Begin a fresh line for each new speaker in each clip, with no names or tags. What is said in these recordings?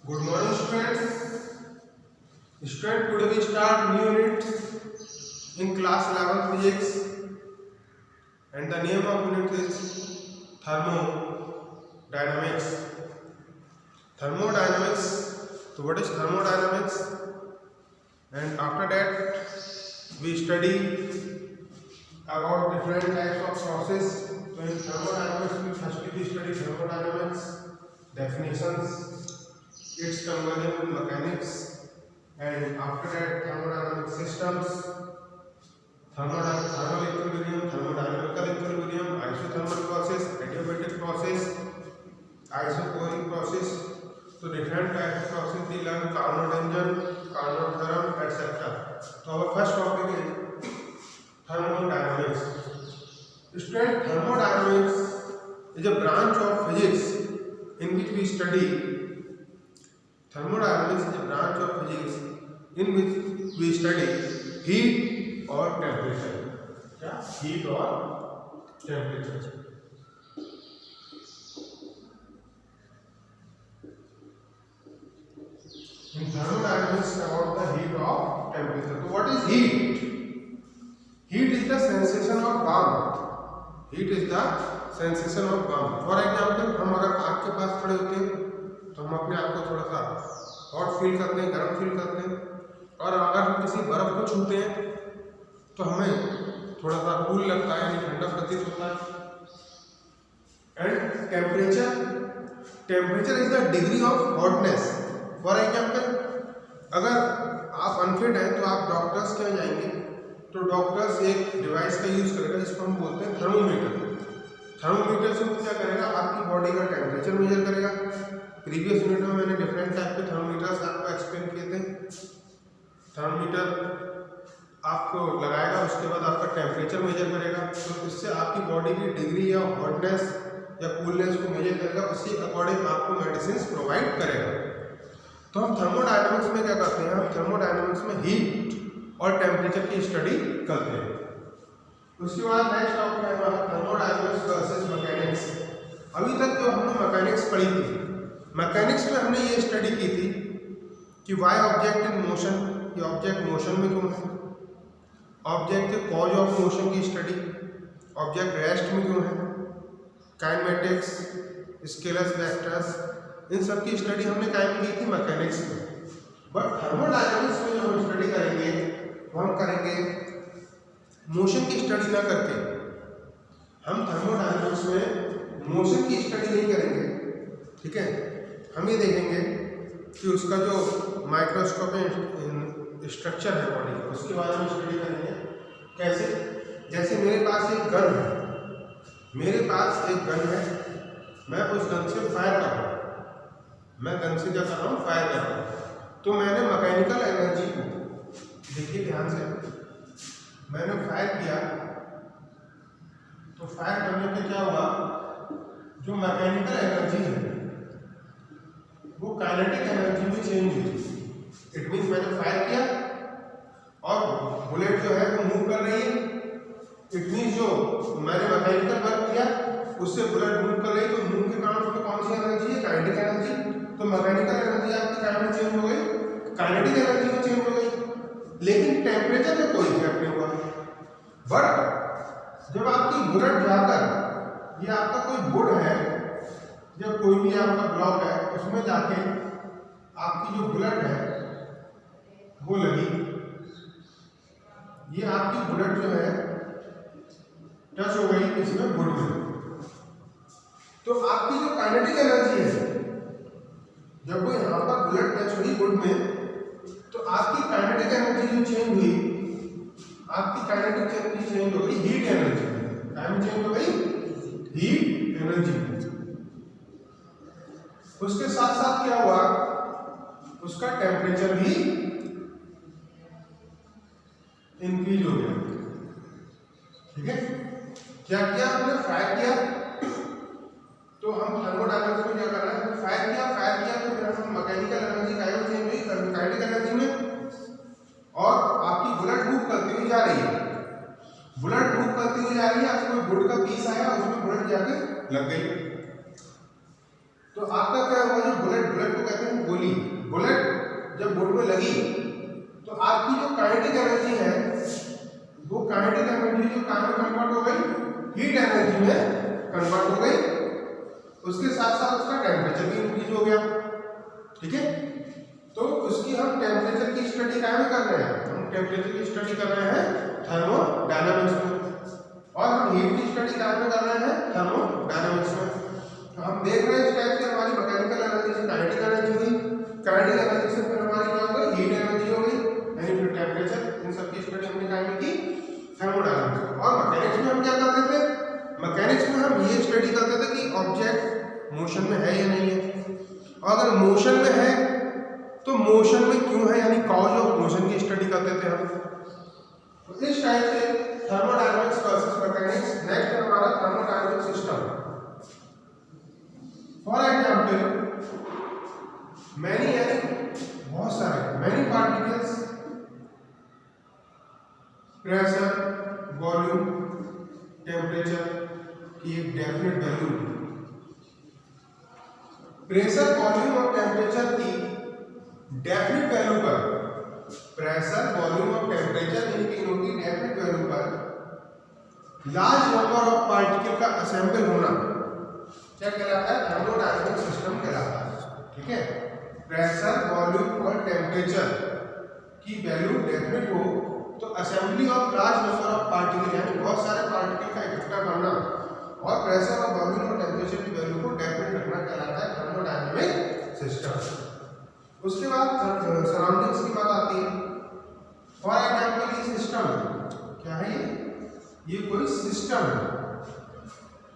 Good morning, students. Today we start new unit in class 11 physics, and the name of unit is thermodynamics. Thermodynamics. So, what is thermodynamics? And after that, we study about different types of process. So, in thermodynamics, we firstly study thermodynamics definitions, its conversion with mechanics, and after that thermodynamic systems, thermal equilibrium, thermodynamical equilibrium, isothermal process, adiabatic process, isochoric process. So different types of process we learn: Carnot engine, Carnot theorem, etc. So our first topic is thermodynamics. Student, thermodynamics is a branch of physics in which we study. Thermodynamics is a branch of physics in which we study heat or temperature. क्या? Heat or temperature. In thermodynamics, about the heat or temperature. So, what is heat? Heat is the sensation of warmth. Heat is the sensation of warmth. For example, हम अगर आग के पास खड़े होते हैं तो हम अपने आप को थोड़ा सा हॉट फील करते हैं, गर्म फील करते हैं, और अगर हम किसी बर्फ को छूते हैं तो हमें थोड़ा सा कूल लगता है, यानी ठंडा प्रतीत होता है. And temperature is the degree of hotness. For example, अगर आप अनफिट हैं तो आप डॉक्टर्स के यहाँ जाएंगे तो डॉक्टर्स एक डिवाइस का यूज़ करेगा जिसको हम बोलते हैं थर्मोमीटर. थर्मोमीटर से वो क्या करेगा, आपकी बॉडी का टेम्परेचर मेजर करेगा. प्रीवियस यूनिट में मैंने डिफरेंट टाइप के थर्मोमीटर्स आपको एक्सप्लेन किए थे. थर्मोमीटर आपको लगाएगा, उसके बाद आपका टेम्परेचर मेजर करेगा, तो इससे आपकी बॉडी की डिग्री या हॉटनेस या कूलनेस को मेजर करेगा. उसी अकॉर्डिंग आपको मेडिसिन प्रोवाइड करेगा. तो हम थर्मोडायनामिक्स में क्या करते हैं, हम थर्मोडायनामिक्स में हीट और टेम्परेचर की स्टडी करते हैं. उसके बाद नेक्स्ट टॉपिक है हमारा थर्मोडायनामिक्स वर्सेस मैकेनिक्स. अभी तक जो हमने मैकेनिक्स पढ़ी थी, मैकेनिक्स में हमने ये स्टडी की थी कि वाई ऑब्जेक्ट इन मोशन, ये ऑब्जेक्ट मोशन में क्यों है, ऑब्जेक्ट के कॉज ऑफ मोशन की स्टडी, ऑब्जेक्ट रेस्ट में क्यों है, काइनेमेटिक्स, स्केलर्स, वेक्टर्स, इन सब की स्टडी हमने कायम की थी मैकेनिक्स में. बट थर्मोडायनामिक्स में जो हम स्टडी करेंगे वो हम करेंगे मोशन की स्टडी ना करके. हम थर्मोडायनामिक्स में मोशन की स्टडी नहीं करेंगे, ठीक है. हम ये देखेंगे कि उसका जो माइक्रोस्कोपिक स्ट्रक्चर है बॉडी का, उसके बारे में स्टडी करेंगे. कैसे? जैसे मेरे पास एक गन है, मैं उस गन से फायर कर रहा हूँ, मैं गन से क्या कर रहा हूँ, फायर कर रहा हूँ. तो मैंने मैकेनिकल एनर्जी को, देखिए ध्यान से, मैंने फायर किया तो फायर करने पे क्या हुआ, जो मैकेनिकल एनर्जी है वो काइनेटिक एनर्जी में चेंज हुई. इट मीन्स मैंने फायर किया और बुलेट जो है वो मूव कर रही है. इट मीन्स जो मैंने मैकेनिकल वर्क किया उससे बुलेट मूव कर रही है, तो मूव के कारण उसमें कौन सी एनर्जी है, काइनेटिक एनर्जी. तो मैकेनिकल एनर्जी आपकी क्या में चेंज हो गई, काइनेटिक एनर्जी में चेंज हो गई. लेकिन टेम्परेचर में कोई इफेक्ट नहीं हुआ. बट जब आपकी बुलेट जाकर, ये आपका कोई बोर्ड है या कोई भी आपका ब्लॉक है, उसमें जाके आपकी जो बुलेट है वो लगी, ये आपकी बुलेट जो है टच हो गई इसमें वुड में, तो आपकी जो काइनेटिक एनर्जी है, जब वो यहाँ पर बुलेट टच हुई वुड में, तो आपकी काइनेटिक एनर्जी जो चेंज हुई, आपकी काइनेटिक एनर्जी चेंज हो गई हीट एनर्जी में. टाइम चेंज हो गई हीट एनर्जी. उसके साथ साथ क्या हुआ, उसका टेम्परेचर भी इंक्रीज हो गया. ठीक है. क्या किया हमने, फायर किया. तो हम थर्मोडायनामिक्स में क्या कर रहे हैं, फायर किया तो फिर हम मैकेनिकल एनर्जी का चेंज हुई काइनेटिक एनर्जी में, और आपकी बुलेट मूव करती हुई जा रही है. आपको कोई वुड का पीस आया, उसमें बुलेट जाके लग गई. तो आपका क्या हुआ, जो बुलेट को कहते हैं गोली, जब बोर्ड में लगी तो आपकी जो काइनेटिक एनर्जी है वो काइनेटिक एनर्जी जो काम में कन्वर्ट हो गई हीट एनर्जी में कन्वर्ट हो गई, उसके साथ साथ उसका टेम्परेचर भी इंक्रीज हो गया। ठीक है, तो उसकी हम टेम्परेचर की स्टडी क्या में कर रहे हैं, हम टेम्परेचर की स्टडी कर रहे हैं थर्मोडायनामिक्स में, और हम हीट की स्टडी क्या में कर रहे हैं थर्मोडायनामिक्स में। तो हम देख रहे हैं इस टाइप से हमारी मैकेनिकल एनर्जी से काइनेटिक एनर्जी हुई, काइनेटिक एनर्जी से फिर हमारी क्या हो गई हीट एनर्जी हो गई, यानी फिर टेम्परेचर, इन सब की स्टडी हमने क्या की थर्मोडायनामिक्स में। और मैकेनिक्स में हम क्या करते थे, मैकेनिक्स में हम ये स्टडी करते थे कि ऑब्जेक्ट मोशन में है या नहीं है, और अगर मोशन में है तो मोशन में क्यों है, यानी कॉज ऑफ मोशन की स्टडी करते थे हम। तो इस टाइप से थर्मोडायनामिक्स वर्सेस मैकेनिक्स। नेक्स्ट है हमारा thermodynamic system. For example many, यानी बहुत सारे, many particles, pressure, volume, temperature की एक डेफिनेट वैल्यू, प्रेशर, वॉल्यूम और टेम्परेचर की डेफिनेट वैल्यू पर, प्रेशर, वॉल्यूम और टेम्परेचर इन तीनों की डेफिनेट वैल्यू पर लार्ज नंबर ऑफ पार्टिकल का असेंबल होना क्या कहलाता है, थर्मोडायनामिक सिस्टम कहलाता है। ठीक है, प्रेशर, वॉल्यूम और टेम्परेचर की वैल्यू डेफिनेट हो तो assembly of large number of particle, यानी बहुत सारे पार्टिकल का इकट्ठा करना और प्रेशर और वॉल्यूम और टेम्परेचर की वैल्यू को डेफिनेट रखना कहलाता है थर्मोडायनामिक सिस्टम। उसके बाद सराउंडिंग्स की बात आती है। फॉर एग्जांपल ये सिस्टम क्या है, ये कोई सिस्टम है,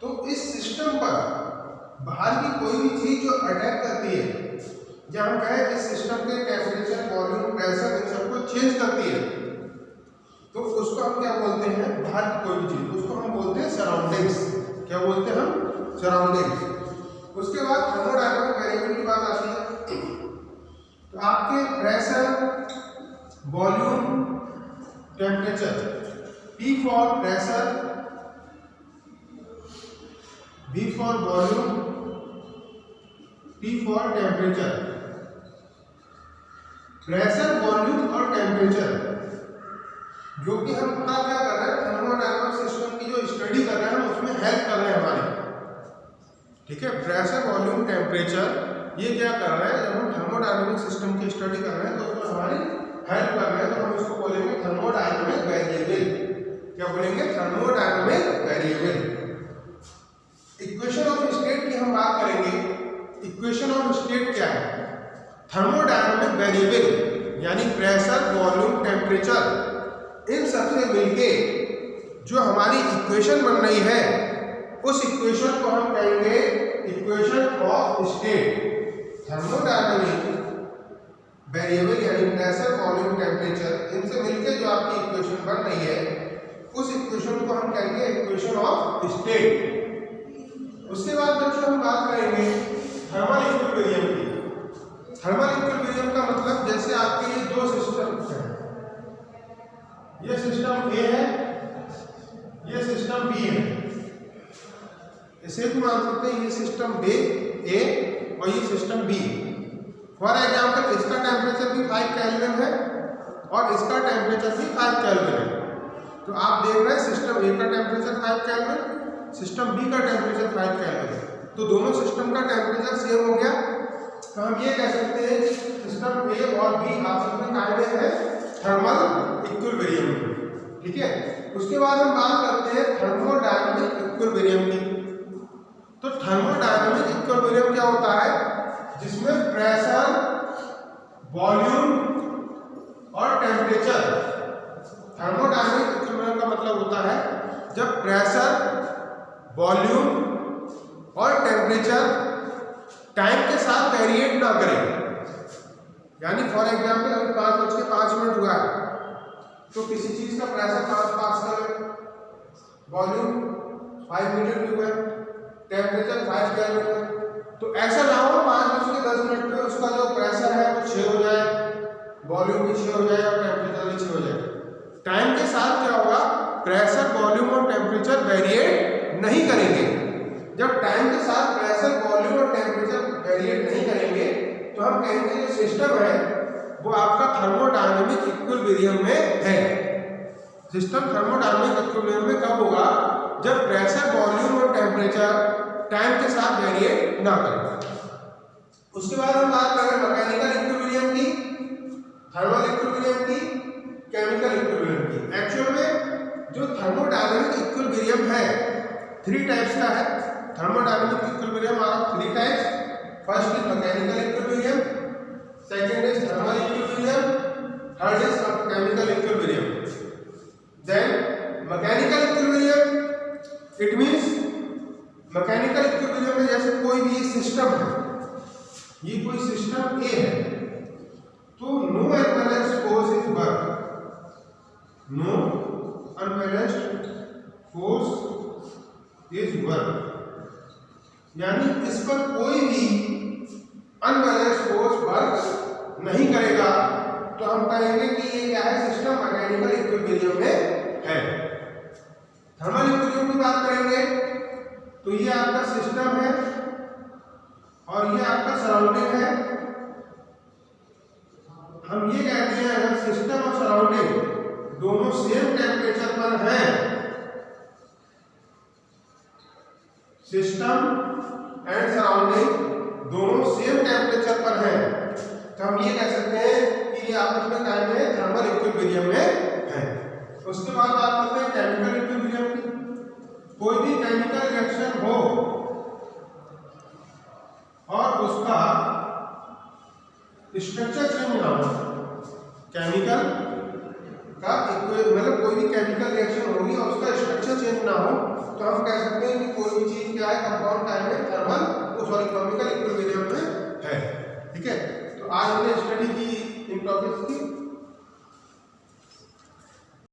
तो इस सिस्टम पर बाहर की कोई भी चीज जो अटैक करती है, या हम कहें इस सिस्टम के टेम्परेचर, वॉल्यूम, प्रेशर इन सबको चेंज करती है, तो उसको हम क्या बोलते हैं, बाहर की कोई भी चीज, उसको हम बोलते हैं सराउंडिंग्स। क्या बोलते हैं हम, सराउंडिंग्स। उसके बाद थर्मोडायनामिक वेरिएबल की बात आती है। तो आपके pressure, volume, temperature, P for pressure, V for volume, T for temperature, pressure, volume और टेम्परेचर, जो कि हम क्या कर रहे हैं, थर्मोडायनामिक सिस्टम की जो स्टडी कर रहे हैं हम उसमें हेल्प कर रहे हैं हमारी। ठीक है, प्रेशर, वॉल्यूम, टेम्परेचर ये क्या कर रहे हैं, जब हम थर्मोडायनामिक सिस्टम की स्टडी कर रहे हैं तो उसमें हमारी हेल्प कर रहे हैं, तो हम इसको बोलेंगे थर्मोडायनामिक वेरिएबल। क्या बोलेंगे, thermodynamic variable. Equation of state की हम बात करेंगे। इक्वेशन ऑफ स्टेट क्या है, थर्मोडायनामिक वेरिएबल यानी प्रेशर, वॉल्यूम, टेम्परेचर इन सबसे मिलके जो हमारी इक्वेशन बन रही है उस इक्वेशन को हम कहेंगे equation of state. Thermodynamic variable यानी प्रेशर, वॉल्यूम, टेम्परेचर इनसे मिलके जो आपकी इक्वेशन बन रही है उस इक्वेशन को हम कहेंगे इक्वेशन ऑफ स्टेट। उसके बाद दोस्तों हम बात करेंगे थर्मल इक्विलिब्रियम की। थर्मल इक्विलिब्रियम का मतलब जैसे आपके ये दो सिस्टम हैं, ये सिस्टम ए है, ये सिस्टम बी है, इसे भी मान सकते हैं ये सिस्टम ए और ये सिस्टम बी। फॉर एग्जांपल इसका टेम्परेचर भी 5 केल्विन है और इसका टेम्परेचर भी 5 केल्विन है। तो आप देख रहे हैं सिस्टम ए का टेम्परेचर 5 केल्विन, सिस्टम बी का टेम्परेचर 5 केल्विन, तो दोनों सिस्टम का टेम्परेचर सेम हो गया। तो हम ये कह सकते हैं कि सिस्टम ए और बी आपस में कायदे हैं थर्मल इक्विलिब्रियम। ठीक है, उसके बाद हम बात करते हैं थर्मोडायनामिक इक्विलिब्रियम की। तो थर्मोडायनामिक इक्विलिब्रियम क्या होता है, जिसमें प्रेशर, वॉल्यूम और टेम्परेचर, थर्मोडायनामिक इक्विलिब्रियम का मतलब होता है जब प्रेशर, वॉल्यूम और टेम्परेचर टाइम के साथ वेरिएट ना करें। यानी फॉर एग्जांपल अगर 5:05 हुआ है तो किसी चीज का प्रेशर 5 पास्कल है, वॉल्यूम 5 मीटर क्यूब है, टेम्परेचर 5 केल्विन है। तो ऐसा ना हो 5:10 पे उसका जो प्रेशर है वो 6 हो जाए, वॉल्यूम भी 6 हो जाए और टेम्परेचर भी 6 हो जाए। टाइम के साथ क्या होगा, प्रेशर, वॉल्यूम और टेम्परेचर वेरिएट नहीं करेंगे। जब टाइम के साथ प्रेशर, वॉल्यूम और टेम्परेचर वेरिएट नहीं करेंगे तो हम कहेंगे जो सिस्टम है वो आपका थर्मोडायनेमिक इक्विलिब्रियम में है। सिस्टम थर्मोडायनेमिक इक्विलिब्रियम में कब होगा? जब प्रेशर, वॉल्यूम और टेम्परेचर टाइम के साथ वेरिएट ना करें। उसके बाद हम बात करें मैकेनिकल इक्विलिब्रियम की, थर्मल इक्विलिब्रियम की, केमिकल इक्विलिब्रियम की। एक्चुअल में जो थर्मोडायनेमिक इक्विलिब्रियम है 3 टाइप्स का है। Thermodynamic equilibrium are 3 types. First is mechanical equilibrium, second is thermal equilibrium, third is chemical equilibrium. Then mechanical equilibrium, it means mechanical equilibrium में जैसे कोई भी सिस्टम है, ये कोई सिस्टम ए है, तो no unbalanced force is work, no unbalanced force is work, यानी इस पर कोई भी अनबैलेंस्ड फोर्स वर्क नहीं करेगा, तो हम कहेंगे कि ये क्या है? सिस्टम मैकेनिकल इक्विलिब्रियम में है। थर्मल इक्विलिब्रियम की बात करेंगे तो ये आपका सिस्टम है और ये आपका सराउंडिंग है। हम ये कहते हैं अगर सिस्टम और सराउंडिंग दोनों सेम टेम्परेचर पर हैं, सिस्टम एंड सराउंडिंग दोनों सेम टेम्परेचर पर हैं, तो हम ये कह सकते हैं कि ये आपस में टाइम में थर्मल इक्विलिब्रियम में है। उसके बाद बात करते हैं केमिकल इक्विलिब्रियम की। कोई भी केमिकल रिएक्शन हो और उसका स्ट्रक्चर चेंज ना हो, केमिकल का मतलब कोई भी केमिकल रिएक्शन होगी और उसका स्ट्रक्चर चेंज ना हो, तो हम कह सकते हैं कि कोई भी चीज क्या है? कंपाउंड टाइम में थर्मल केमिकल इक्विलिब्रियम में है। ठीक है, तो आज हमने स्टडी की